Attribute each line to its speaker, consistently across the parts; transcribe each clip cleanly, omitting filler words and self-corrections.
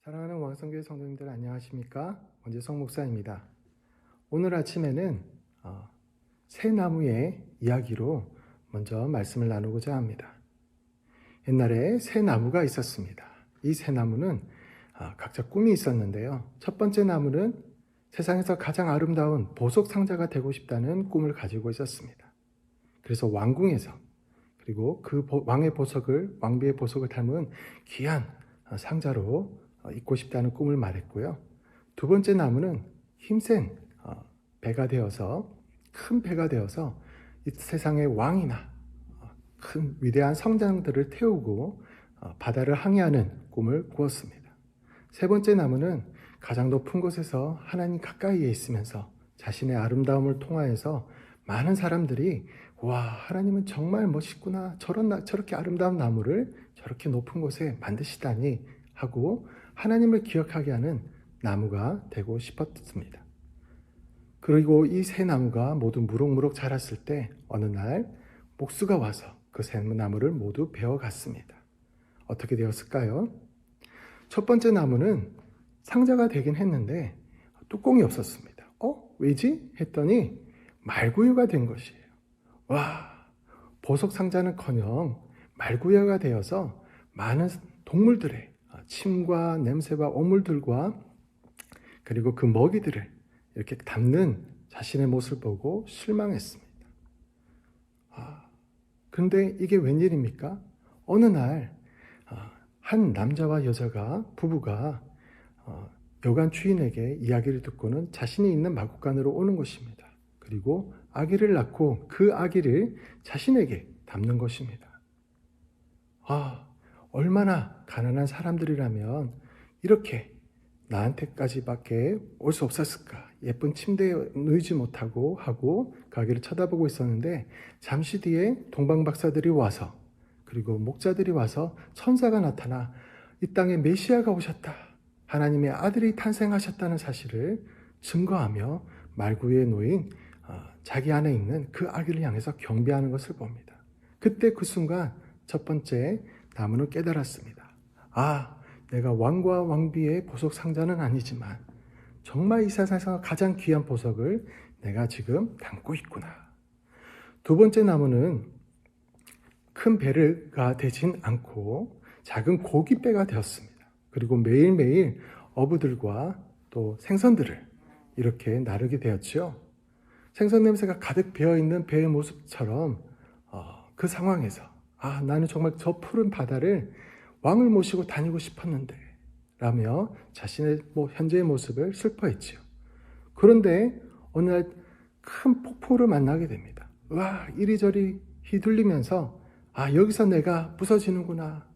Speaker 1: 사랑하는 왕성교회 성도님들 안녕하십니까? 원재성 목사입니다. 오늘 아침에는 새 나무의 이야기로 먼저 말씀을 나누고자 합니다. 옛날에 새 나무가 있었습니다. 이 새 나무는 각자 꿈이 있었는데요. 첫 번째 나무는 세상에서 가장 아름다운 보석 상자가 되고 싶다는 꿈을 가지고 있었습니다. 그래서 왕궁에서 그리고 그 왕비의 보석을 담은 귀한 상자로 입고 싶다는 꿈을 말했고요. 두 번째 나무는 힘센 배가 되어서 큰 배가 되어서 이 세상의 왕이나 큰 위대한 성장들을 태우고 바다를 항해하는 꿈을 꾸었습니다. 세 번째 나무는 가장 높은 곳에서 하나님 가까이에 있으면서 자신의 아름다움을 통하여서 많은 사람들이 와, 하나님은 정말 멋있구나, 저렇게 아름다운 나무를 저렇게 높은 곳에 만드시다니 하고 하나님을 기억하게 하는 나무가 되고 싶었습니다. 그리고 이 새 나무가 모두 무럭무럭 자랐을 때 어느 날 목수가 와서 그 새 나무를 모두 베어갔습니다. 어떻게 되었을까요? 첫 번째 나무는 상자가 되긴 했는데 뚜껑이 없었습니다. 왜지? 했더니 말구유가 된 것이에요. 와, 보석 상자는커녕 말구유가 되어서 많은 동물들의 침과 냄새와 오물들과 그리고 그 먹이들을 이렇게 담는 자신의 모습을 보고 실망했습니다. 그런데 이게 웬일입니까? 어느 날 한 남자와 부부가 여관 주인에게 이야기를 듣고는 자신이 있는 마구간으로 오는 것입니다. 그리고 아기를 낳고 그 아기를 자신에게 담는 것입니다. 얼마나 가난한 사람들이라면 이렇게 나한테까지밖에 올 수 없었을까? 예쁜 침대에 누이지 못하고 하고 그 아기를 쳐다보고 있었는데 잠시 뒤에 동방박사들이 와서 그리고 목자들이 와서 천사가 나타나 이 땅에 메시아가 오셨다, 하나님의 아들이 탄생하셨다는 사실을 증거하며 말구유에 놓인 자기 안에 있는 그 아기를 향해서 경배하는 것을 봅니다. 그때 그 순간 첫 번째 나무는 깨달았습니다. 내가 왕과 왕비의 보석 상자는 아니지만 정말 이 세상에서 가장 귀한 보석을 내가 지금 담고 있구나. 두 번째 나무는 큰 배가 되진 않고 작은 고깃배가 되었습니다. 그리고 매일매일 어부들과 또 생선들을 이렇게 나르게 되었죠. 생선 냄새가 가득 배어있는 배의 모습처럼 그 상황에서 나는 정말 저 푸른 바다를 왕을 모시고 다니고 싶었는데 라며 자신의 현재의 모습을 슬퍼했지요. 그런데 어느 날 큰 폭풍우를 만나게 됩니다. 이리저리 휘둘리면서 여기서 내가 부서지는구나,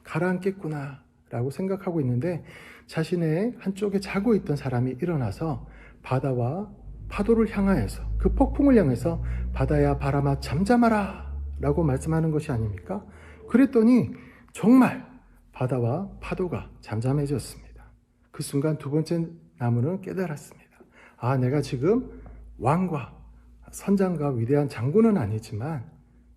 Speaker 1: 가라앉겠구나 라고 생각하고 있는데 자신의 한쪽에 자고 있던 사람이 일어나서 바다와 파도를 향하여서 그 폭풍을 향해서 바다야 바람아 잠잠하라 라고 말씀하는 것이 아닙니까? 그랬더니 정말 바다와 파도가 잠잠해졌습니다. 그 순간 두 번째 나무는 깨달았습니다. 내가 지금 왕과 선장과 위대한 장군은 아니지만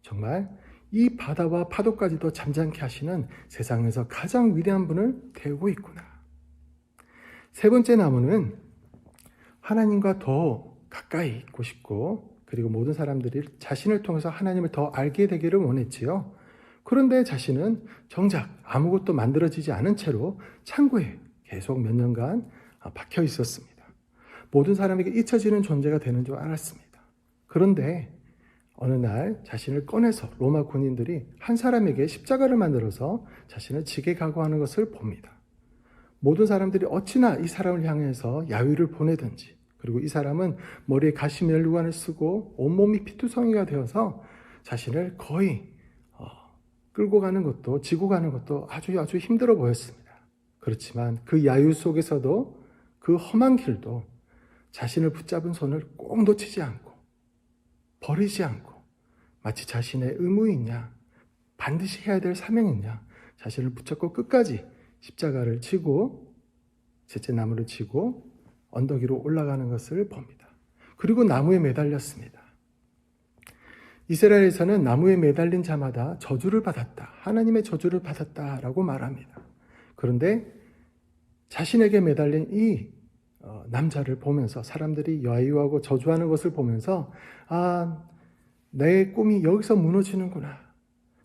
Speaker 1: 정말 이 바다와 파도까지도 잠잠케 하시는 세상에서 가장 위대한 분을 태우고 있구나. 세 번째 나무는 하나님과 더 가까이 있고 싶고 그리고 모든 사람들이 자신을 통해서 하나님을 더 알게 되기를 원했지요. 그런데 자신은 정작 아무것도 만들어지지 않은 채로 창고에 계속 몇 년간 박혀 있었습니다. 모든 사람에게 잊혀지는 존재가 되는 줄 알았습니다. 그런데 어느 날 자신을 꺼내서 로마 군인들이 한 사람에게 십자가를 만들어서 자신을 지게 각오하는 것을 봅니다. 모든 사람들이 어찌나 이 사람을 향해서 야유를 보내든지 그리고 이 사람은 머리에 가시면류관을 쓰고 온몸이 피투성이가 되어서 자신을 거의 끌고 가는 것도 지고 가는 것도 아주 힘들어 보였습니다. 그렇지만 그 야유 속에서도 그 험한 길도 자신을 붙잡은 손을 꼭 놓치지 않고 버리지 않고 마치 자신의 의무이냐 반드시 해야 될 사명이냐 자신을 붙잡고 끝까지 십자가를 지고 셋째 나무를 지고 언덕 위로 올라가는 것을 봅니다. 그리고 나무에 매달렸습니다. 이스라엘에서는 나무에 매달린 자마다 저주를 받았다, 하나님의 저주를 받았다라고 말합니다. 그런데 자신에게 매달린 이 남자를 보면서 사람들이 야유하고 저주하는 것을 보면서 내 꿈이 여기서 무너지는구나.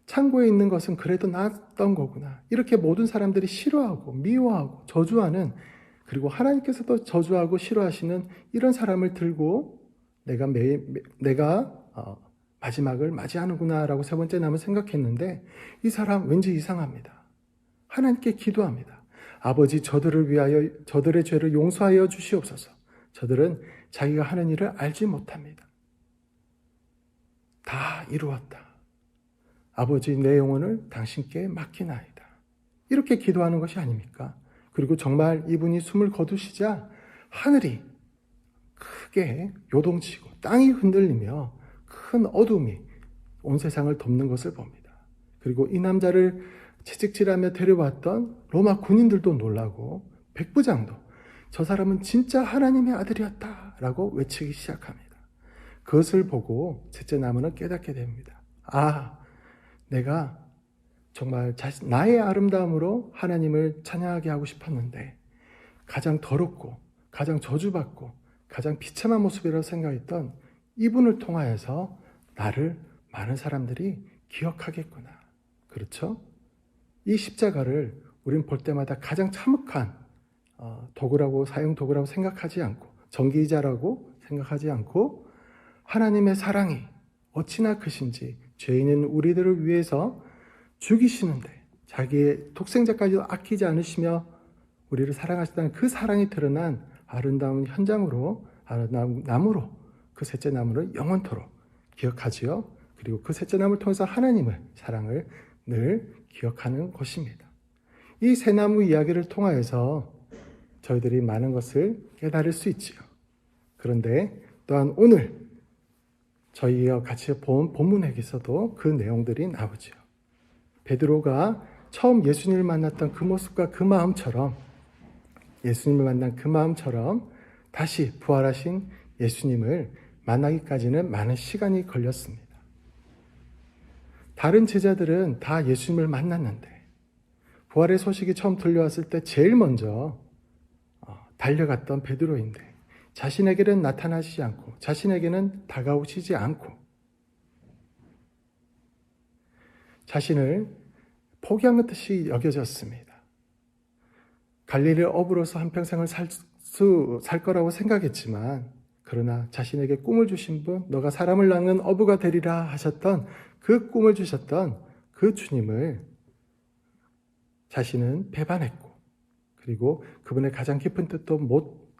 Speaker 1: 창고에 있는 것은 그래도 낫던 거구나. 이렇게 모든 사람들이 싫어하고 미워하고 저주하는, 그리고 하나님께서도 저주하고 싫어하시는 이런 사람을 들고 내가 마지막을 맞이하는구나 라고 세 번째 남을 생각했는데, 이 사람 왠지 이상합니다. 하나님께 기도합니다. 아버지, 저들을 위하여 저들의 죄를 용서하여 주시옵소서. 저들은 자기가 하는 일을 알지 못합니다. 다 이루었다. 아버지, 내 영혼을 당신께 맡기나이다. 이렇게 기도하는 것이 아닙니까? 그리고 정말 이분이 숨을 거두시자 하늘이 크게 요동치고 땅이 흔들리며 큰 어둠이 온 세상을 덮는 것을 봅니다. 그리고 이 남자를 채찍질하며 데려왔던 로마 군인들도 놀라고 백부장도 저 사람은 진짜 하나님의 아들이었다 라고 외치기 시작합니다. 그것을 보고 셋째 나무는 깨닫게 됩니다. 내가 정말 나의 아름다움으로 하나님을 찬양하게 하고 싶었는데 가장 더럽고 가장 저주받고 가장 비참한 모습이라고 생각했던 이분을 통하여서 나를 많은 사람들이 기억하겠구나. 그렇죠? 이 십자가를 우린 볼 때마다 가장 참혹한 사형 도구라고 생각하지 않고, 정기이자라고 생각하지 않고, 하나님의 사랑이 어찌나 크신지 죄인인 우리들을 위해서 죽이시는데 자기의 독생자까지도 아끼지 않으시며 우리를 사랑하시다는 그 사랑이 드러난 아름다운 현장으로, 아름다운 나무로, 그 셋째 나무를 영원토록 기억하지요. 그리고 그 셋째 나무를 통해서 하나님의 사랑을 늘 기억하는 것입니다. 이 새 나무 이야기를 통하여서 저희들이 많은 것을 깨달을 수 있지요. 그런데 또한 오늘 저희와 같이 본 본문에서도 그 내용들이 나오죠. 베드로가 처음 예수님을 만났던 그 모습과 그 마음처럼, 예수님을 만난 그 마음처럼 다시 부활하신 예수님을 만나기까지는 많은 시간이 걸렸습니다. 다른 제자들은 다 예수님을 만났는데 부활의 소식이 처음 들려왔을 때 제일 먼저 달려갔던 베드로인데 자신에게는 나타나시지 않고 자신에게는 다가오시지 않고 자신을 포기한 것 듯이 여겨졌습니다. 갈릴리 어부로서 한평생을 살 거라고 생각했지만, 그러나 자신에게 꿈을 주신 분, 너가 사람을 낚는 어부가 되리라 하셨던 그 꿈을 주셨던 그 주님을 자신은 배반했고, 그리고 그분의 가장 깊은 뜻도 못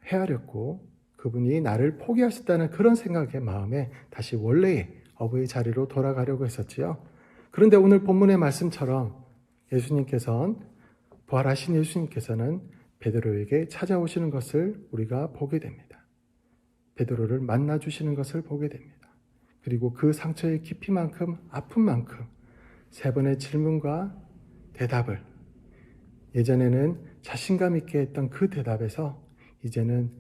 Speaker 1: 헤아렸고, 그분이 나를 포기하셨다는 그런 생각의 마음에 다시 원래의 어부의 자리로 돌아가려고 했었지요. 그런데 오늘 본문의 말씀처럼 부활하신 예수님께서는 베드로에게 찾아오시는 것을 우리가 보게 됩니다. 베드로를 만나주시는 것을 보게 됩니다. 그리고 그 상처의 깊이만큼 아픔만큼 세 번의 질문과 대답을, 예전에는 자신감 있게 했던 그 대답에서 이제는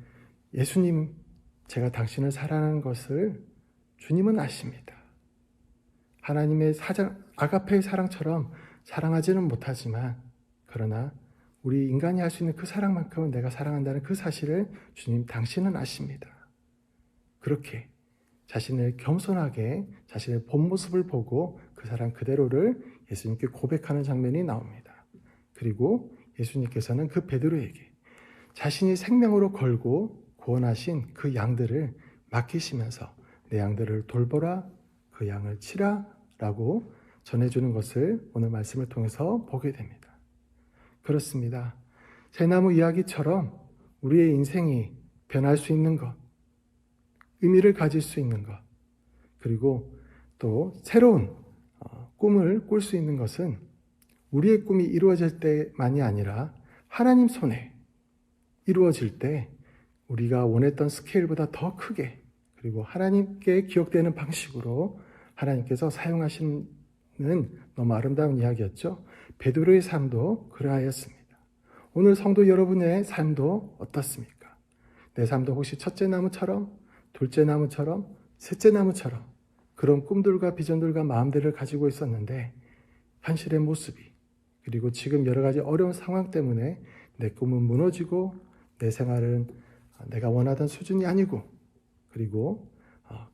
Speaker 1: 예수님, 제가 당신을 사랑하는 것을 주님은 아십니다. 하나님의 아가페의 사랑처럼 사랑하지는 못하지만, 그러나 우리 인간이 할 수 있는 그 사랑만큼은 내가 사랑한다는 그 사실을 주님 당신은 아십니다. 그렇게 자신을 겸손하게 자신의 본 모습을 보고 그 사랑 그대로를 예수님께 고백하는 장면이 나옵니다. 그리고 예수님께서는 그 베드로에게 자신이 생명으로 걸고 구원하신 그 양들을 맡기시면서 내 양들을 돌보라, 그 양을 치라 라고 전해주는 것을 오늘 말씀을 통해서 보게 됩니다. 그렇습니다. 새나무 이야기처럼 우리의 인생이 변할 수 있는 것, 의미를 가질 수 있는 것, 그리고 또 새로운 꿈을 꿀 수 있는 것은 우리의 꿈이 이루어질 때만이 아니라 하나님 손에 이루어질 때 우리가 원했던 스케일보다 더 크게, 그리고 하나님께 기억되는 방식으로 하나님께서 사용하시는 너무 아름다운 이야기였죠. 베드로의 삶도 그러하였습니다. 오늘 성도 여러분의 삶도 어떻습니까? 내 삶도 혹시 첫째 나무처럼, 둘째 나무처럼, 셋째 나무처럼 그런 꿈들과 비전들과 마음들을 가지고 있었는데 현실의 모습이, 그리고 지금 여러 가지 어려운 상황 때문에 내 꿈은 무너지고 내 생활은 내가 원하던 수준이 아니고 그리고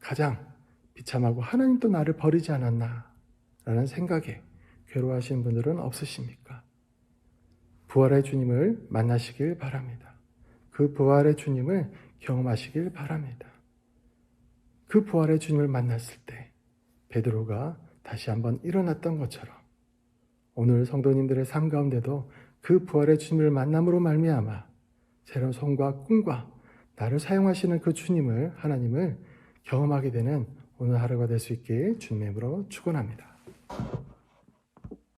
Speaker 1: 가장 비참하고 하나님도 나를 버리지 않았나 라는 생각에 괴로워하시는 분들은 없으십니까? 부활의 주님을 만나시길 바랍니다. 그 부활의 주님을 경험하시길 바랍니다. 그 부활의 주님을 만났을 때 베드로가 다시 한번 일어났던 것처럼 오늘 성도님들의 삶 가운데도 그 부활의 주님을 만남으로 말미암아 새로운 소원과 꿈과 나를 사용하시는 그 주님을 하나님을 경험하게 되는 오늘 하루가 될 수 있게 주님의 이름으로 축원합니다.